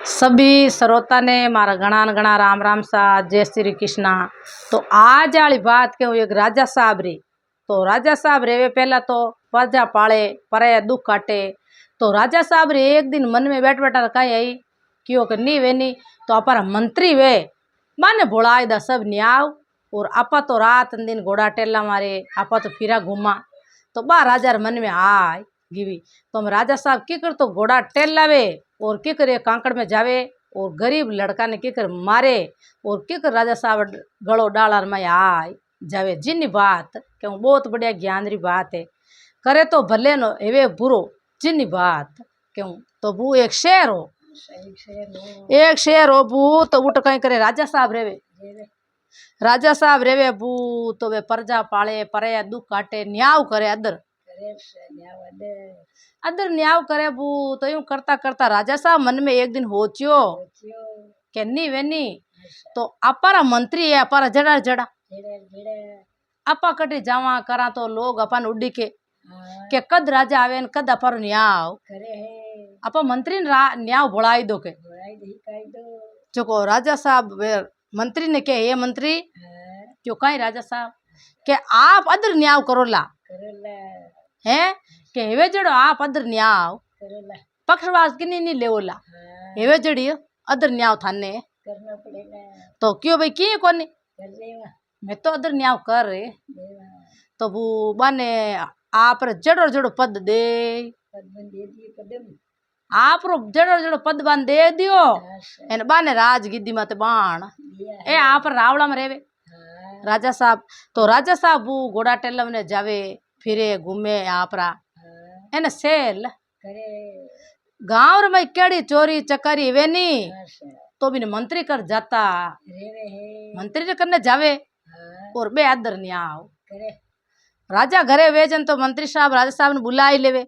सभी श्रोता ने मारा घना न घना राम राम सा जय श्री कृष्णा। तो आज वाली बात कहूँ एक राजा साहब री। तो राजा साहब रेवे पहला तो प्रजा पाले पर दुख काटे। तो राजा साहब रे एक दिन मन में बैठ बैठा रखा आई क्यों करनी वे नहीं तो अपारा मंत्री वे माने भोला दा सब न्याव और आपा तो रात दिन घोड़ा टेला मारे आपा तो फिरा घूमा। तो बा राजा मन में आय गिवी तो हम राजा साहब की कर तो घोड़ा टेल लावे और की करे कांकड़ में जावे और गरीब लड़का ने की कर मारे और की कर राजा साहब गलो डालार में आय जावे। जिन बात क्यों बहुत बढ़िया ज्ञान री बात है करे तो भले नो एवे बुरो जिन बात क्यों तो बू एक शेर हो बू तो उठ कहीं करे राजा साहब रेवे बू तो वे प्रजा पाले पर दुख काटे न्याव करे अदर न्याव करे बू तो यूं करता करता राजा साहब मन में एक दिन होचियो के नी वेनी तो अपारा मंत्री है अपारा जड़ा जड़ा आपा कटी जावा करा तो लोग अपन उड़ी के कद राजा आवे कद अपारो न्याव आपा मंत्री न्याव भोलाई दो के जो को राजा साहब मंत्री ने के ये मंत्री क्यों कहीं राजा साहब के आप अदर न्याव करो ला है के हेवे जड़ो आप अदर न्याव पक्षवास की नहीं लेवला हेवे जड़ी अदर न्याव थाने तो क्यों भाई की कोनी मैं तो अदर न्याव कर रे तो वो बने आप जड़ो जड़ो पद दे आप रो जड़ो जड़ो पद बान दे दियो एन बाने राजगिद्दी मत बाण ए आप रावला में रेवे राजा साहब। तो राजा साहब वो घोड़ा टेलम ने जावे फिरे घूमे आपरा एन सेल गांव में केड़ी चोरी चकारी वे नी तो भी मंत्री कर जाता मंत्री करने जावे और बे अदर न्याव राजा घरे वेजन तो मंत्री साहब राजा साहब ने बुला ही लेवे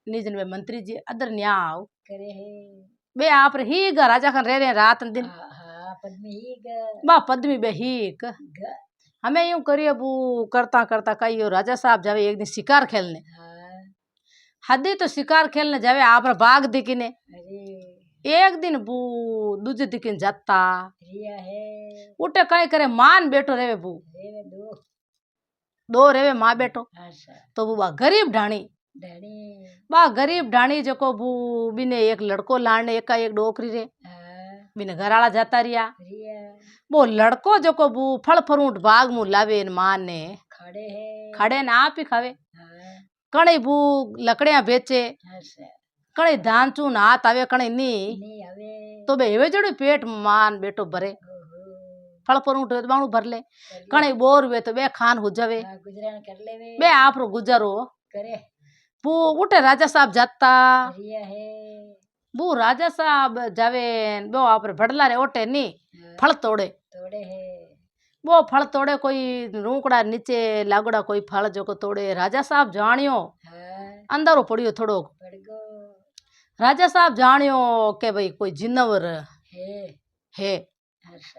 निजन वे मंत्री जी अदर न्याव बे आप ही राजा खान रहे रात दिन बा पद्मी बे हीक हमें यूं करिए बू करता करता कही राजा साहब जावे एक दिन शिकार खेलने हदी तो शिकार खेलने जावे आप बाघ दिखने एक दिन बू दूजे दिखने जाता उठे कहीं करे मान बेटो रेवे बू दो रेवे माँ बेटो तो वो बा गरीब ढाणी जो को बू बिने एक लड़को लाने एक डोकरी रे बिने घराला जाता रिया वो लड़को जो को बू फल फ्रूट बाग मु लावे मां ने खड़े न आप ही खावे कणे बू लकड़ियां बेचे कणे धान चून हाथ आवे कणे नी तो बे हेवे जड़ो पेट मान बेटो भरे फल फ्रूट बाणु भर ले कणे बोर वे तो बे खान हो जावे बे आप रो गुजारो बू उठे राजा साहब जाता बू राजा साहब जावे बो आप भड़ला रे ओटे नी फल तोड़े वो फल तोड़े कोई रूकड़ा नीचे लागड़ा कोई फल जो को तोड़े राजा साहब जानियो अंदरो पड़ियो थोड़ो राजा साहब जानियो के भाई कोई जिन्नवर है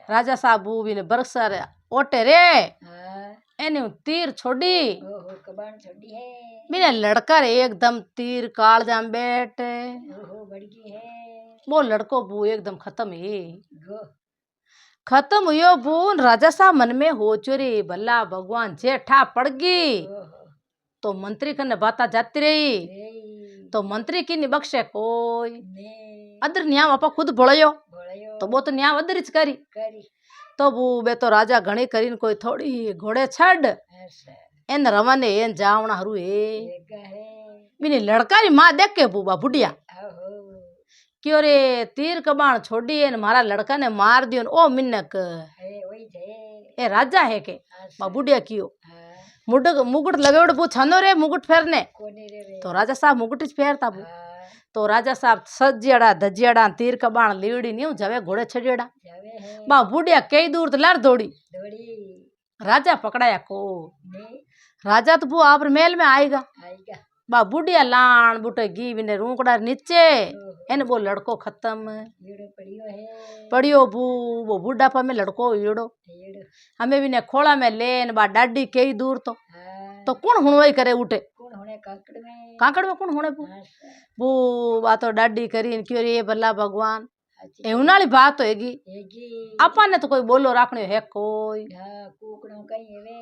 राजा साहब बू भी ने बरसर ओटे रे एने तीर छोड़ी बिना लड़का रे एकदम तीर काल जाम बैठ वो लड़को बू एकदम खत्म हुयो बू राजा साहब मन में हो चोरी भला भगवान जेठा पड़ गई तो मंत्री कने बाता जाती रही तो मंत्री की नहीं बख्शे कोई अदर न्याव आपा खुद भोड़यो तो वो तो न्याव अदर ही करी तो वो बे तो राजा घणी करीन कोई थोड़ी घोड़े छड़ एन रवाने एन जावना हरू है बिनी लड़का री मां देख के बूबा बुढ़िया क्यों रे तीर कबाण छोड़ी एन मारा लड़का ने मार दियो ओ मिन्नक ए राजा है के बा बुढ़िया कियो मुकुट लगेड़ बू छनो रे मुकुट फेरने तो राजा साहब मुकुट फेरता बू तो राजा साहब सजियाड़ा धजियाड़ा तीर कबाण लीवड़ी नहीं जावे घोड़े छड़ियाड़ा बा बुढ़िया कई दूर तो लड़ दौड़ी राजा पकड़ाया को राजा तो बू आप महल में आएगा बा बुढ़िया लान बुटे गी बिने रूकड़ा नीचे एन वो लड़को खत्म पड़ियो बू वो बुढ़ापा में लड़को ईड़ो हमें बिने खोला में लेन बा डाडी कई दूर तो कौन हुणवाई करे उठे काकड़ में कौन होने बू बा तो डाडी करी क्यों रे भला भगवान એ ઉનાળી બાત હોएगी हेगी આપણને તો કોઈ બોલો રાખણ્યો હે કોઈ हाँ कुकड़ों कहीं हेवे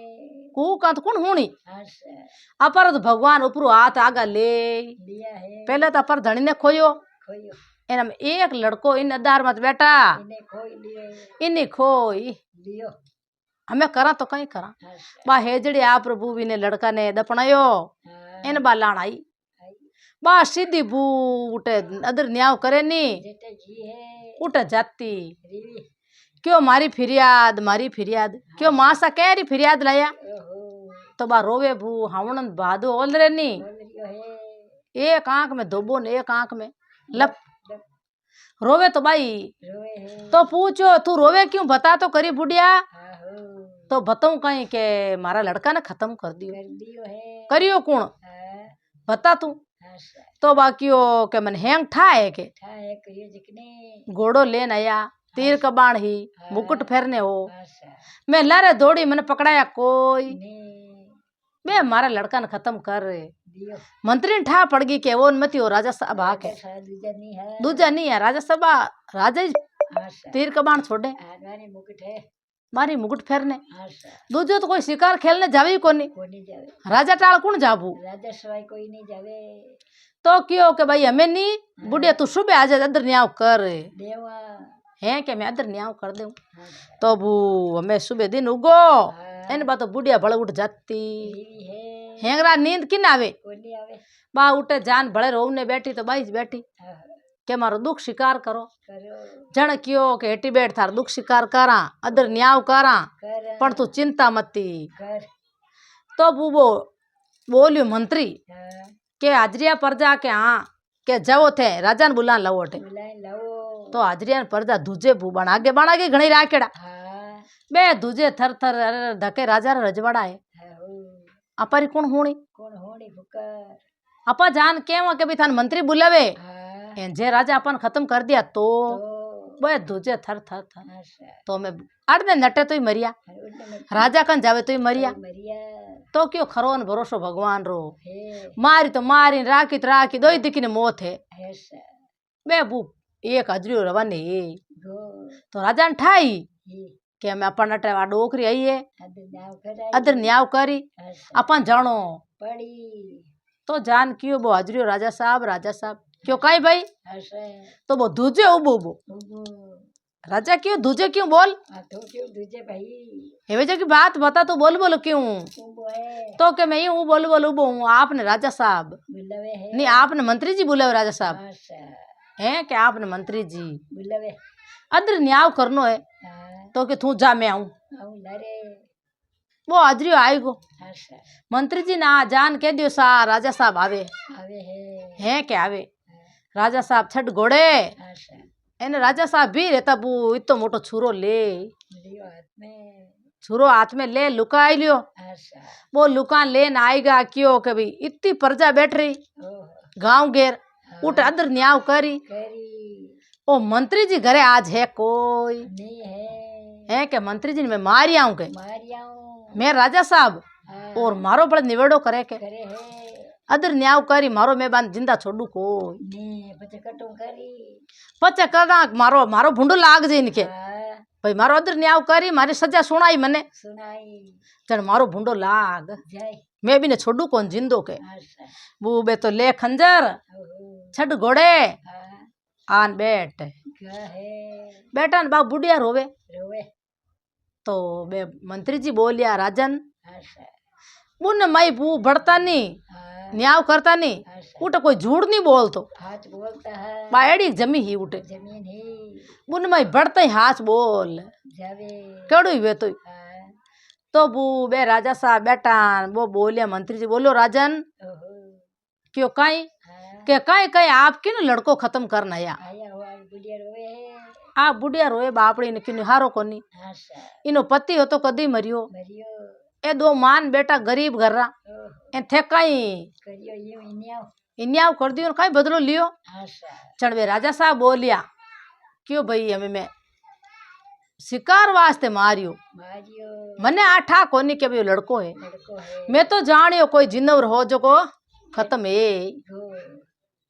કૂકા તો કોણ હુણી अच्छा અપર તો ભગવાન ઉપરો હાથ આગા લે लिया है પહેલા તો અપર ધણીને ખોયો खोयो એનામાં એક લડકો ઇન અદારમાં બેટા इन्हें खोई लिए इनी खोई लियो हमें करा तो कहीं करा अच्छा बा हेजड़ी आ प्रभु ने लड़का ने दपनायो हाँ इन बा लाण आई आई बा सीधी बू उठे अदर न्याव करे नी जेटे जी है उठ जाती रीवी क्यों मारी फिरियाद क्यों मासा कह रही फिरियाद लाया ओहो तो बा रोवे भू हावण भादो ओल रे नी बोल रियो है एक आंख में धोबो ने एक आंख में लप लप रोवे तो बाई रोए है तो पूछो तू रोवे क्यों बता तो करी बुढ़िया आहो तो बताऊं कहीं के मारा लड़का ने खत्म कर दियो कर दियो है करियो कौन हाँ बता तू अच्छा तो बाकियो के मन हैंग ठाए के था है करियो जिकने घोड़ो लेन आया तीर कबाण ही मुकुट फेरने हो अच्छा मैं लारे दौड़ी मैंने पकड़ाया कोई ने मैं मारा लड़का ने खत्म कर दियो मंत्री ने ठा पड़ गई के वो मती हो राजा साहब आके ऐसा दूजा नहीं है दूजा नहीं है राजा सभा राजा ही अच्छा तीर कबाण छोड़े आगाने मुकुट है मारी मुकुट फेरने अच्छा दूजो तो कोई शिकार खेलने जावे ही कोनी कोनी जावे राजा टाल कौन जाबू राजा सवाई कोई नहीं जावे तो क्यों के भाई हमें नहीं बुढ़िया तू सुबह आ जा अदर न्याव कर देवा है के मैं अदर न्याव कर दूं अच्छा तो बू हमें सुबह दिन उगो हाँ इन बात तो बुढ़िया भले उठ जाती रीवी है हेंगरा नींद किन आवे कोनी आवे बा उठे जान भले रोवने बैठी तो बाई बैठी हाँ के मारो दुख शिकार करो करो जण क्यों के हेटी बैठ थार दुख शिकार करा अदर न्याव करा कर पण तू चिंता मती कर तो बू वो बोलियो मंत्री हाँ के हाजरिया प्रजा के हाँ के जाओ थे राजा ने बुलान लाओ अठे बुलाए लाओ तो हाजरिया प्रजा दूजे भू बना के घणी राखेड़ा हाँ बे दूजे थर थर धके राजा रा रजवाड़ा है हाँ हो अपारी कौन होनी कौन होनी फुकर अपा जान केव के भी थान मंत्री बुलावे हाँ एन जे राजा अपन खत्म कर दिया तो तो बे दूजे थर थर थर अच्छा तो मैं अड़ने नटे तो ही मरिया उड़ने में राजा कन जावे तो ही मरिया मरिया तो क्यों खरो न भरोसो भगवान रो है मारी तो मारी राखी तो राखी दो ही दिखी ने मौत है ऐसा बे बू एक हजरियो रवानी गो तो राजा ने ठाई ये के मैं अपन नटे वा डोकरी आई है अदर नाव कराई अदर न्याव करी अच्छा अपन जानो पड़ी तो जान क्यों वो हजरियो राजा साहब क्यों काई भाई अच्छा तो वो दूजे उबो उबो उगो राजा क्यों दूजे क्यों बोल तो क्यों दूजे भाई हेवे जो की बात बता तू बोल क्यों उगो है तो के मैं यूं बोल उबो हूँ आपने राजा साहब बुलावे है नहीं आपने मंत्री जी बुलावे राजा साहब अच्छा हैं कि आपने मंत्री जी बुलावे अदर न्याव करनो है हाँ तो के तू जा मैं आऊं आऊं लारे वो हाजरियो आएगो अच्छा मंत्री जी ना जान के दियो सा राजा साहब आवे आवे है हैं के आवे राजा साहब छठ घोड़े अच्छा एने राजा साहब भी रहता बू इतो मोटो छुरो ले लियो हाथ में छुरो हाथ में ले लुकाई लियो अच्छा वो लुकान लेन आएगा क्यों के भी इतनी प्रजा बैठ रही ओह गांव घेर उठ अदर न्याव करी करी ओ मंत्री जी घरे आज है कोई नहीं है है के मंत्री जी ने मैं मारी आऊं के मारियाऊं मैं राजा साहब हाँ और मारो बड़े निवेड़ो करे के करे है अदर न्याव करी मारो मैं बान जिंदा छोड़ू कोई ने पचे कटो करी पचे करना मारो मारो भूंडो लाग जाए इनके हाँ भाई मारो अदर न्याव करी मारी सजा सुनाई मने सुनाई जन मारो भूंडो लाग जाय मैं भी ने छोड़ू कौन जिंदो के अच्छा बू बे तो ले खंजर ओहो छठ घोड़े हाँ आन बैठ क्या है बेटा ने बाप बुढ़िया रोवे रोवे तो बे मंत्री जी बोलिया राजन अच्छा मुन माई बू बढ़ता नहीं हाँ न्याव करता नहीं अच्छा उठे कोई झूठ नहीं बोलतो हाथ बोलता है बाड़ी जमी ही उठे जमीन ही मुन माई बढ़ता ही हाथ बोल जावे केड़ू ही वे तो हाँ तो बू बे राजा साहब बेटा वो बोलिया मंत्री जी बोलो राजन ओहो क्यों काई हाँ के काई काई आप किन लड़को खत्म करना या आया हुआ बुढ़िया रोवे है आप बुढ़िया रोए बापड़ी ने किन हारो कोनी अच्छा इनो पति हो तो कदी मरियो मरियो ए दो मान बेटा गरीब घर रा ओहो ए थे काई करियो यूं इन्याओ इन्याव कर दियो काई बदलो लियो अच्छा चढ़वे राजा साहब बोलिया क्यों भाई हमें मैं शिकार वास्ते मारियो मारियो मने आठा कोनी के भी लड़को है लड़को है मैं तो जानियो कोई जिन्नवर हो जो को खत्म है गो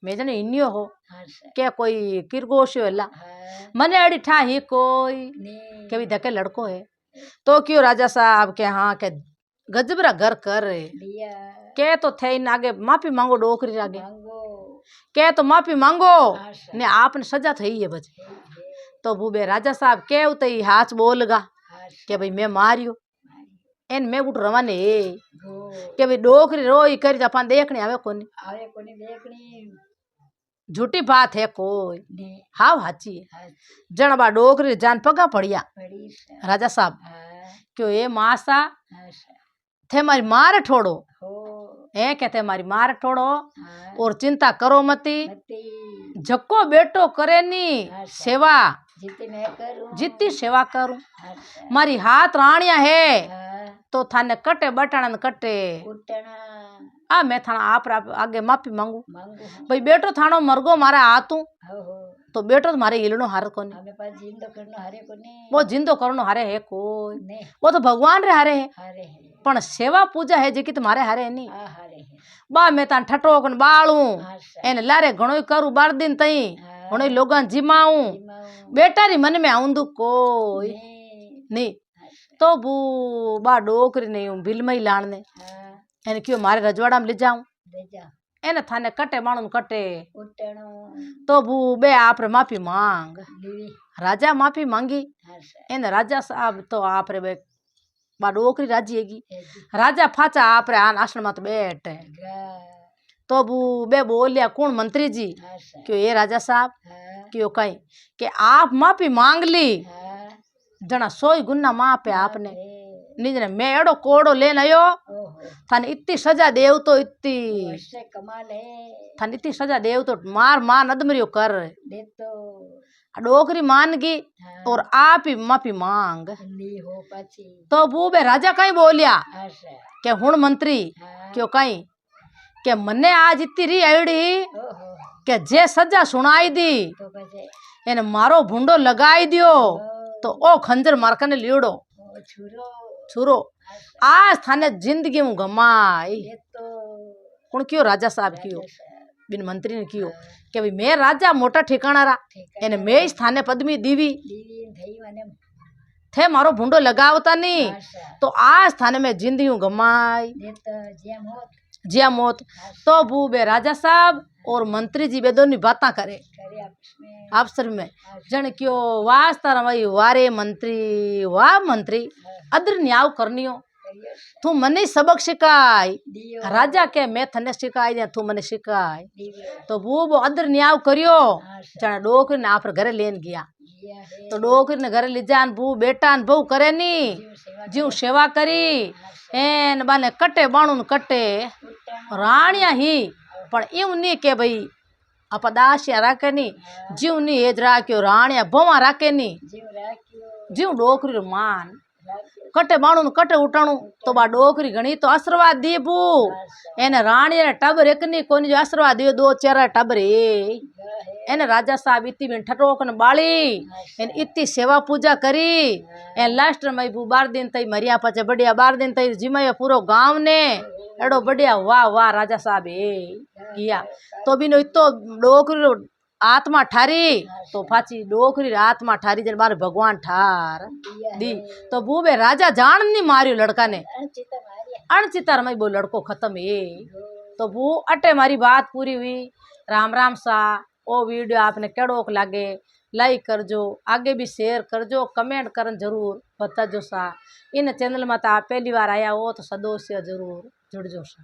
मैं जने इन्यो हो अच्छा के कोई किरगोश होला हाँ मने अड़ी ठा ही कोई ने के भी धके लड़को है। तो क्यों राजा साहब के हाँ के गजबरा घर कर दिया के तो थे इन आगे माफी मांगो डोकरी आगे मांगो के तो माफी मांगो आशा ने आपने सजा थई है बच। तो बूबे राजा साहब के उतई हाथ बोलगा आशा के भाई मैं मारियो एन मैं उठ रवाने गो के भाई डोकरी रोई करी अपन देखने आवे कोनी आवे कोनी देखनी झूठी बात है कोई ने हाव हाची है हाथ जण बा डोकरी जान पगा पड़िया पड़ी सा राजा साहब क्यों ए मासा आशा थे मारी मार ठोड़ो हो ए कहते मारी मार ठोड़ो हाँ और चिंता करो मती मती जको बेटो करे नी सेवा जितने मैं करूं जितनी सेवा करूं आशा मारी हाथ राणिया है हाँ तो थाने कटे बटाणन कटे उठना आ मैं थाना आप आगे माफी मांगू मांगू हम भाई बेटो थानो मरगो मारे हाथू हो तो बेटो तो मारे हिलनो हार कोनी हमें पास जिंदो करनो हरे कोनी वो जिंदो करनो हारे है कोई ने वो तो भगवान रे हारे है हरे है पण सेवा पूजा है जेकी तुम्हारे हारे नहीं आ हरे है बा मैं तान ठठोकन बाळू आशा एने लारे घणो करू बार दिन तई हाँ घणो लोगन जिमाऊं जिमाऊं बेटा री मन में आउंदू कोई ने नहीं आशा तो बू बा डोकरी नहीं हूँ बिल में ही लाने हाँ एने क्यों मारे रजवाड़ा में ले जाऊं ले जा एने थाने कटे माणू कटे उठनो तो बू बे आप रे माफी मांग लीवी राजा माफी मांगी आशा एने राजा साहब तो आप रे बे बा डोकरी राजी हैगी एदी राजा फाचा आप रे आन आश्रम में तो बैठ गा तो बू बे बोलिया कौन मंत्री जी आशा क्यों ये राजा साहब हाँ क्यों कहीं कि आप माफी मांग ली हाँ जना सोई गुन्ना माफ है आपने ए निज ने मैं एड़ो कोड़ो लेन आयो ओहो थाने इतनी सजा देव तो इतनी वर्षे कमाल है थाने इतनी सजा देव तो मार मार नदमरियो कर दे तो डोकरी मान गई हाँ और आप ही माफी मांग ली हो पाची तो बूबे राजा कहीं बोलिया आशा के हुण मंत्री हाँ क्यों कहीं के मन्ने आज इतनी री आईडी ओहो के जे सजा सुनाई दी तो बजे एने मारो भूंडो लगाई दियो तो ओ खंजर मारकने लियोड़ो ओ छुरो छुरो आशा आज थाने जिंदगी में गमाई ये तो कौन क्यों राजा साहब क्यों राजा साहब बिन मंत्री ने क्यों कि भाई मैं राजा मोटा ठिकाना रा ठीक है एने मैं इस थाने पद्मी दीवी लीवी धई माने थे मारो भूंडो लगावता नहीं आशा तो आज थाने में जिंदगी गमाई दे तो जेम होत जिया मौत तो बूबे राजा साहब और मंत्री जी बे दोनों बातें करे करे आपस में अफसर में जन क्यों वास्ता रवाई वारे मंत्री वाह मंत्री अदर न्याव करनियो करियो तू मने सबक सिखाई दियो राजा के मैं थने सिखाई दे तू मने सिखाई दियो तो वो अदर न्याव करियो आशा जना डोकरी ने आप घरे लेन गया दिया है तो डोकरी ने घरे ले जान बू बेटा न बहू करे नी जीव सेवा जीव सेवा करी एन बाने कटे बाणू कटे उठना राणिया ही पण यूं नहीं के भाई आप दासिया राखे नी जीव नी एज राख्यो राणिया भवा राखे नी जीव राख्यो जीव डोकरी रो मान राख्यो कटे बाणू कटे उठाणू तो बा डोकरी घणी तो आशीर्वाद दीबू एने राणी ने टबर एक नी कोनी जो आशीर्वाद दियो दो चार टबर है गा है एने राजा साहब इतनी बिन ठटोकन बाली एन इतनी सेवा पूजा करी एन लास्ट में बू 12 दिन तई मरिया पचे बढ़िया 12 दिन तई जिमाया पूरो गांव ने एडो बढ़िया वाह वाह राजा साहब ए किया तो बिनो इतो डोकरी रो आत्मा ठारी तो पाची डोकरी री आत्मा ठारी जन बार भगवान ठार दिया दी तो बूबे राजा जान नहीं मारियो लड़का ने अनचिता मारिया अणचितार में वो लड़को खत्म है तो वो अटे मारी बात पूरी हुई राम राम सा ओ वीडियो आपने केड़ोक लागे लाइक करजो आगे भी शेयर करजो कमेंट करन जरूर बताजो सा इन चैनल में तो आप पहली बार आया हो तो सदस्य जरूर जुड़जो सा।